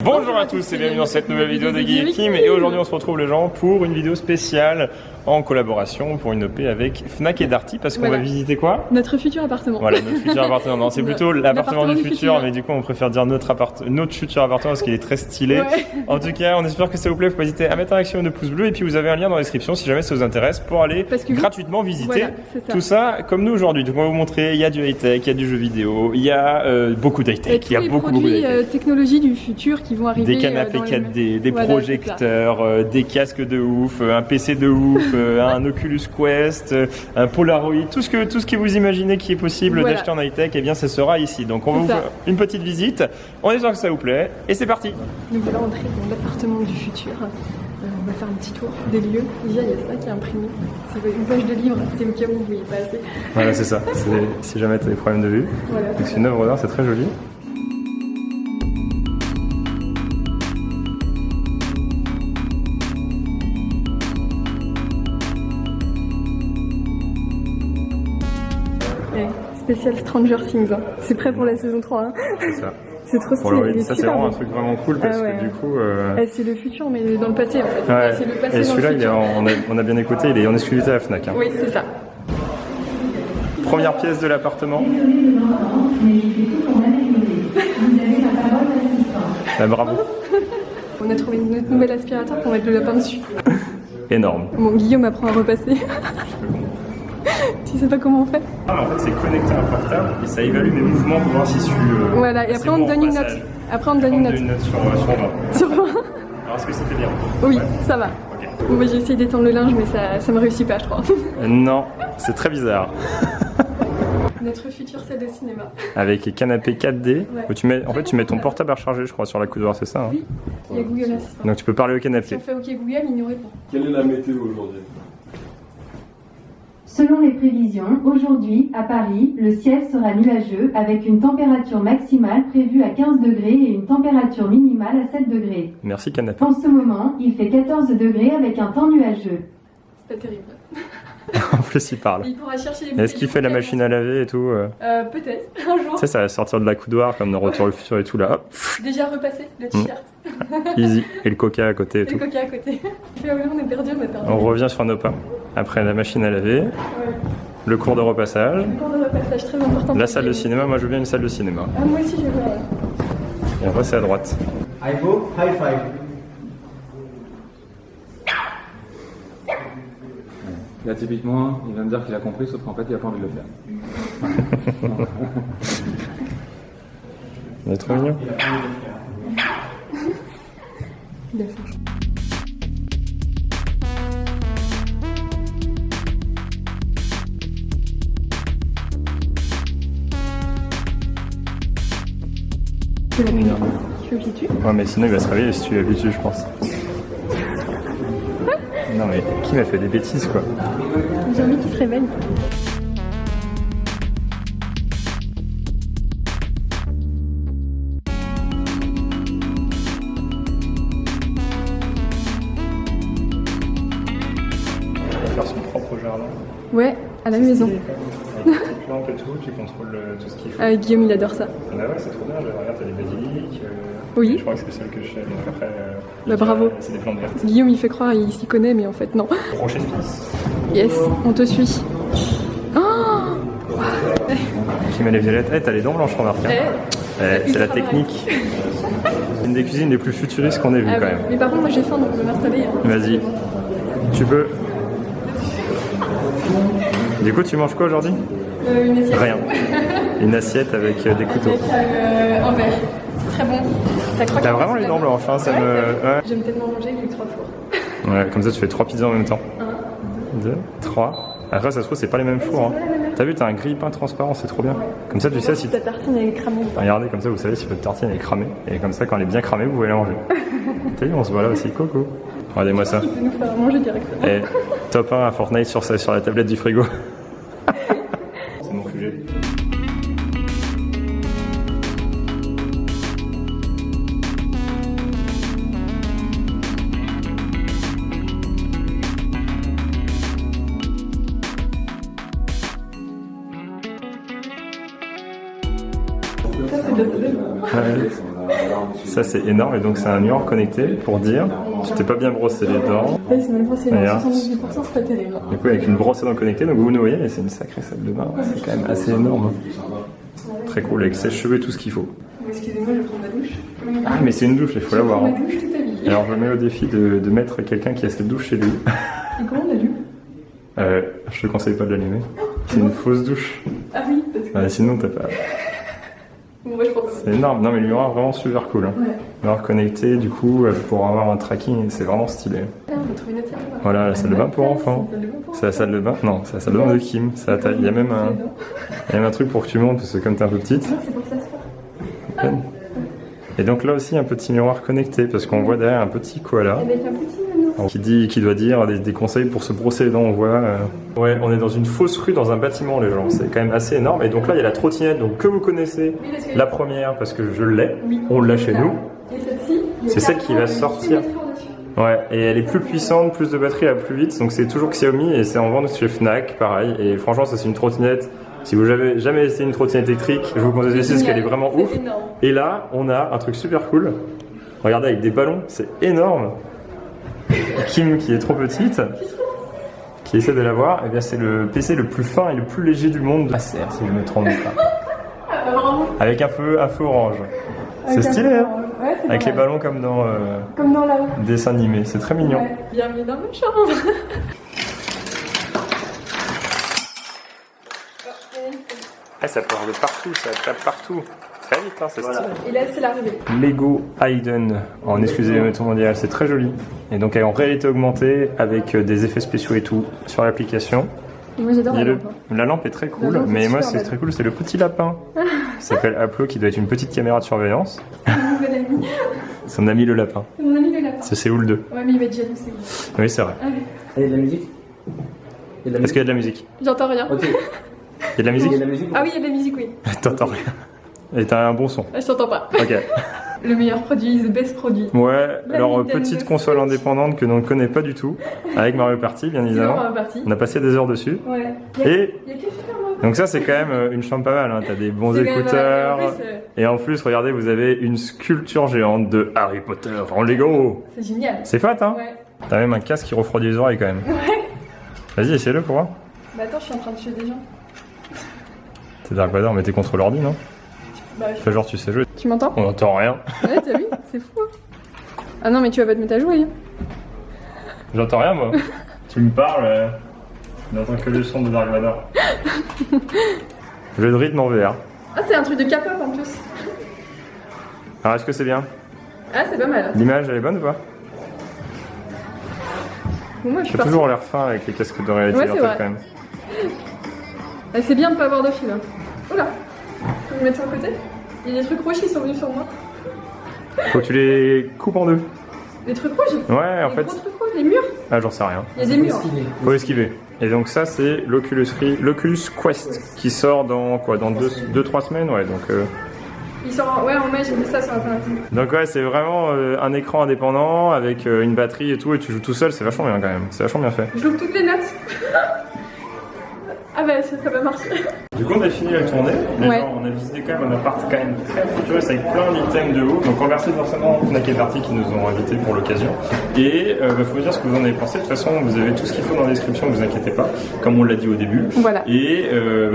Bonjour à tous et bienvenue dans cette nouvelle vidéo de Guy et Kim. Et aujourd'hui on se retrouve les gens pour une vidéo spéciale en collaboration pour une OP avec Fnac et Darty parce qu'on va visiter quoi? Notre futur appartement. Voilà, notre futur appartement. Non, c'est plutôt l'appartement du futur, mais du coup on préfère dire notre futur appartement parce qu'il est très stylé. Ouais. En tout cas, on espère que ça vous plaît. Faut pas hésiter à mettre un maximum de pouces bleus et puis vous avez un lien dans la description si jamais ça vous intéresse pour aller gratuitement visiter tout ça comme nous aujourd'hui. Donc on va vous montrer, il y a du high-tech, il y a du jeu vidéo, il y a beaucoup d'high-tech, il y a beaucoup d'high-tech. Technologies du futur qui vont arriver. Des canapés 4D, des projecteurs, des casques de ouf, un PC de ouf, un Oculus Quest, un Polaroid, tout ce que vous imaginez qui est possible d'acheter en high-tech, et bien ça sera ici. Donc on va vous faire une petite visite, on espère que ça vous plaît, et c'est parti. Nous voilà entrés dans l'appartement du futur. On va faire un petit tour des lieux. Déjà il y a ça qui est imprimé, c'est une page de livre, c'était au cas où vous ne voyez pas assez. Voilà, c'est ça, si jamais tu as des problèmes de vue. Voilà, donc c'est une œuvre d'art, c'est très joli. Spécial Stranger Things, hein. C'est prêt pour la saison 3. Hein. C'est ça. C'est trop stylé. Ça c'est vraiment un truc vraiment cool parce que du coup... C'est le futur mais dans le passé en fait. Ouais. C'est le passé. Et celui-là, on a bien écouté, il est en exclusivité à la Fnac. Hein. Oui, c'est ça. Première pièce de l'appartement. Bah, bravo. On a trouvé notre nouvel aspirateur pour mettre le lapin dessus. Énorme. Bon, Guillaume apprend à repasser. Tu sais pas comment on fait? En fait, c'est connecté à un portable et ça évalue mes mouvements pour voir si je suis. Voilà, et après on te donne une note. Après on te donne une note. Sur 20. Sur 20. Alors est-ce que c'était bien? Oui, ça va. Okay. Bon, bah, j'ai essayé d'étendre le linge, mais ça me réussit pas, je crois. Non, c'est très bizarre. Notre future salle de cinéma. Avec canapé 4D, où tu mets ton portable à recharger, je crois, sur la coudoir, c'est ça? Hein? Oui, il y a Google Assistant. Donc tu peux parler au canapé. Si on fait OK Google, il nous répond. Quelle est la météo aujourd'hui? Selon les prévisions, aujourd'hui, à Paris, le ciel sera nuageux avec une température maximale prévue à 15 degrés et une température minimale à 7 degrés. Merci canapé. En ce moment, il fait 14 degrés avec un temps nuageux. C'est pas terrible. En plus, il parle. Il pourra chercher les Est-ce qu'il fait la machine à laver et tout Peut-être, un jour. Tu sais, ça va sortir de la coudoir comme dans Retour au futur et tout là. Hop. Déjà repassé, le t-shirt. Easy. Et le coca à côté et tout. Le coca à côté. On est perdu, on a perdu. On revient sur nos pas. Après la machine à laver, le cours de repassage. Le cours de repassage, très important. La salle de cinéma, moi je veux bien une salle de cinéma. Ah, moi aussi je veux. Et après c'est à droite. I go high five. Là, typiquement, il va me dire qu'il a compris, sauf qu'en fait, il a pas envie de le faire. On est trop mignon. Il a pas envie de le faire. Il a fait. Tu appuies dessus? Ouais, mais sinon il va se réveiller si tu appuies dessus, je pense. Non mais qui m'a fait des bêtises quoi? J'ai envie qu'il se réveille. Il va faire son propre jardin. Ouais, à la maison. Avec des plantes et tout, tu contrôles tout ce qu'il faut. Guillaume il adore ça. Ah ouais, c'est trop bien, regarde, t'as des basiliques. Oui. Je crois que c'est celle que je fais, donc après. Bravo. C'est des plantes vertes. Guillaume il fait croire il s'y connaît, mais en fait non. Prochaine piste. Yes, on te suit. Oh Qui met les violettes. T'as les dents blanches, remarque. C'est la technique. Une des cuisines les plus futuristes qu'on ait vues quand même. Mais par contre, moi j'ai faim donc je vais m'installer. Vas-y, tu peux. Du coup, tu manges quoi aujourd'hui? Une assiette. Rien. Une assiette avec des couteaux. Avec en verre. C'est très bon. Ça croque. T'as vraiment les dents blanches, hein, ça me. Ouais. J'aime tellement manger avec les 3 fours. Ouais, comme ça tu fais 3 pizzas en même temps. 1, 2, 3. Après, ça se trouve, c'est pas les mêmes fours. Hein. T'as vu, t'as un grille-pain transparent, c'est trop bien. Comme ça, tu sais si. Ta tartine elle est cramée. Regardez, comme ça, vous savez si votre tartine est cramée. Et comme ça, quand elle est bien cramée, vous pouvez la manger. T'as vu, on se voit là aussi. Coucou. Regardez-moi ça. Tu peux nous faire manger directement. Et top 1 à Fortnite sur la tablette du frigo. C'est mon sujet. Ça c'est énorme et donc c'est un miroir connecté pour dire tu t'es pas bien brossé les dents. Ouais, c'est même pas, c'est Regarde. 78%, c'est pas terrible. Du coup avec une brosse à dents connectée, donc vous nous voyez, et c'est une sacrée salle de bain, c'est quand même assez énorme. Très cool avec sèche-cheveux et tout ce qu'il faut. Excusez-moi, je vais prendre ma douche. Ah mais c'est une douche, il faut l'avoir. Ma Hein. douche tout habillée. Alors je mets au défi de mettre quelqu'un qui a cette douche chez lui. Et comment on l'allume? Je te conseille pas de l'allumer. C'est une fausse douche. Ah oui, parce que. Sinon t'as pas. Bon, moi je prends pas. C'est énorme. Non mais le miroir est vraiment super cool. Hein. Ouais. Miroir connecté du coup pour avoir un tracking, c'est vraiment stylé. Ah, on va trouver une autre salle de bain. Voilà la salle de bain pour enfants. C'est la salle de bain. Non, c'est la salle de bain de Kim. Il y a même un truc pour que tu montes parce que comme t'es un peu petite. Non, c'est pour s'asseoir. Et donc là aussi un petit miroir connecté parce qu'on voit derrière un petit koala Avec un petit menu. qui doit dire des conseils pour se brosser les dents. On voit. Ouais, on est dans une fausse rue dans un bâtiment les gens. C'est quand même assez énorme. Et donc là il y a la trottinette donc que vous connaissez. Oui, parce que. La première parce que je l'ai. Oui. On l'a chez nous. Et celle-ci, C'est celle qui va sortir. Ouais, et elle est plus puissante, plus de batterie, elle va plus vite. Donc c'est toujours Xiaomi et c'est en vente chez Fnac, pareil. Et franchement, ça c'est une trottinette. Si vous n'avez jamais essayé une trottinette électrique, je vous conseille d'essayer parce qu'elle est vraiment ouf. Énorme. Et là, on a un truc super cool. Regardez avec des ballons, c'est énorme. Kim qui est trop petite, qui essaie de l'avoir, et bien c'est le PC le plus fin et le plus léger du monde. Acer, si je me trompe pas. Avec un feu orange. C'est stylé, hein. Ouais, c'est avec pas les mal. ballons comme Comme dans la. dessin animé, c'est très mignon. Ouais. Bienvenue dans ma chambre. Ah, ça part de partout, ça tape partout. Très vite, hein, c'est stylé. Et là, c'est l'arrivée. Lego Hayden en exclusivité mondiale, c'est très joli. Et donc en réalité augmentée avec des effets spéciaux et tout sur l'application. Et moi, j'adore Il y a la lampe. la lampe est très cool, La lampe est mais moi super c'est belle. très cool, c'est le petit lapin. Il s'appelle Aplo qui doit être une petite caméra de surveillance. C'est mon nouvel ami. Son ami le lapin. C'est mon ami le lapin. C'est Séoul 2. Ouais, mais il va être jaloux, c'est bon. Oui, c'est vrai. Il y a de la musique. Il y a de la Est-ce qu'il y a de la musique? J'entends rien. Ok. Il y a de la musique? Il y a de la musique. Ah oui, il y a de la musique, oui. T'entends rien. Et t'as un bon son. Ah, je t'entends pas. Ok. Le meilleur produit, the best produit. Ouais, La alors Nintendo petite console Switch. indépendante que l'on ne connaît pas du tout, avec Mario Party bien C'est évidemment. vraiment parti. On a passé des heures dessus. Ouais. Et Il y a que Super Mario. donc ça c'est quand même une chambre pas mal, hein. T'as des bons C'est quand même, écouteurs. en plus, Et en plus, regardez, vous avez une sculpture géante de Harry Potter en Lego. c'est génial. C'est fat, hein? Ouais. T'as même un casque qui refroidit les oreilles quand même. Vas-y, essaie-le pour voir. Bah attends, je suis en train de tuer des gens. T'es Dark Vador, mais t'es contre l'ordi, non? Bah, Fais genre, tu sais jouer. Tu m'entends? On n'entend rien. Ouais, t'as vu? C'est fou. Hein. Ah non, mais tu vas pas te mettre à jouer. Hein. J'entends rien, moi. Tu me parles, j'entends que le son de Dark Vador. Jeu de rythme en VR. Ah, c'est un truc de K-pop en plus. Alors, est-ce que c'est bien? Ah, c'est pas mal. L'image, elle est bonne ou pas? Bon, moi, je suis T'as partie. toujours l'air fin avec les casques de réalité Ouais, c'est virtuelle vrai. quand même. Ah, c'est bien de pas avoir de fil. Hein. Oula. Faut me mettre sur le côté. Il y a des trucs rouges qui sont venus sur moi. Faut que tu les coupes en deux. Les trucs rouges? Ouais, en Les fait. gros trucs rouges, les murs? Ah, j'en sais rien. Il y a des murs. Faut esquiver. Et donc ça c'est l'Oculus Quest qui sort dans quoi, dans 2-3 semaines, ouais. Ils sont en... Ouais, en mai, j'ai vu ça sur internet. Donc ouais, c'est vraiment un écran indépendant avec une batterie et tout, et tu joues tout seul, c'est vachement bien quand même. C'est vachement bien fait. Je loupe toutes les notes. Ah bah, ça va marcher. Du coup, on a fini la tournée. Mais Ouais. genre, on a visité quand même un appart quand même très futuriste avec plein d'items de ouf. Donc, on remercie forcément Fnac et Party qui nous ont invités pour l'occasion. Et faut me dire ce que vous en avez pensé. De toute façon, vous avez tout ce qu'il faut dans la description, ne vous inquiétez pas, comme on l'a dit au début. Voilà. Et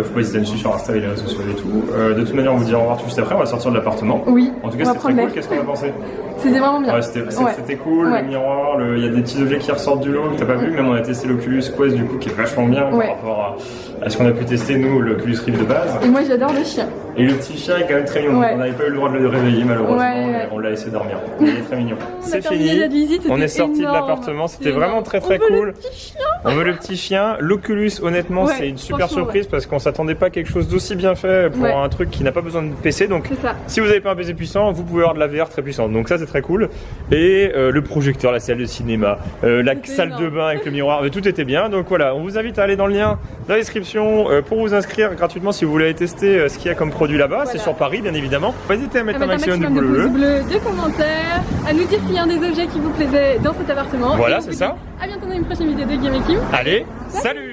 faut pas hésiter à nous suivre sur Insta et les réseaux sociaux et tout. De toute manière, on vous dit au revoir tout juste après. On va sortir de l'appartement. Oui, En tout on cas, va c'était très prendre cool. l'air. Qu'est-ce qu'on a pensé? C'était vraiment bien. Ouais, c'était cool. Ouais. Le miroir, il y a des petits objets qui ressortent du lot que t'as pas vu. Même on a testé l'Oculus Quest du coup, qui est vachement bien Ouais. par rapport à ce qu'on a pu tester nous, l'Oculus Rift de base. Et moi, j'adore le chien. Et le petit chien est quand même très mignon. Ouais. On n'avait pas eu le droit de le réveiller malheureusement. Ouais. On l'a laissé dormir. Il est très mignon. C'est terminé fini. notre visite, On c'était est sorti de énorme. l'appartement. C'était C'était vraiment énorme. très très On veut cool. le petit chien. On veut le petit chien. L'Oculus, honnêtement, Ouais, c'est une super franchement, surprise parce qu'on s'attendait pas à quelque chose d'aussi bien fait pour Ouais. un truc qui n'a pas besoin de PC. Donc, C'est ça. si vous n'avez pas un PC puissant, vous pouvez avoir de la VR très puissante. Donc ça, c'est très cool. Et le projecteur, la salle de cinéma, la C'était salle énorme. de bain avec le miroir, tout était bien. Donc voilà, on vous invite à aller dans le lien dans la description pour vous inscrire gratuitement si vous voulez aller tester ce qu'il y a comme produit là-bas. Voilà. C'est sur Paris, bien évidemment. N'hésitez à mettre À un mettre maximum de pouces bleus. bleus, de commentaires, à nous dire s'il y a un des objets qui vous plaisait dans cet appartement. Voilà, Et on c'est vous ça. dit À bientôt dans une prochaine vidéo de Game et Kim. Allez, salut!